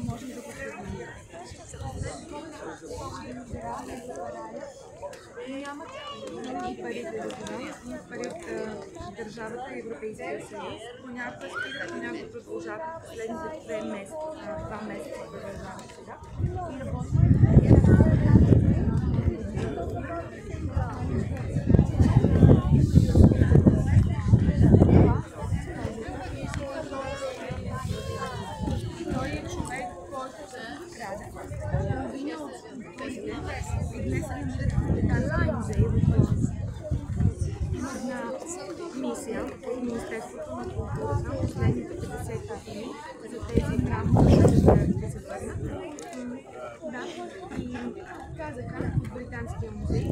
Можем да го сравним. Нямат и парите за това, имат пари от държавата и Европейския съюз. Понякога спират, понякога продължават последните 2 месеца продължават сега. И той е човек, който се краде. Обвинял и днес Британския музей на мисия от Министерството на културата последните 50 години за тези грамоти да се върнат. Да, и казаха от Британския музей,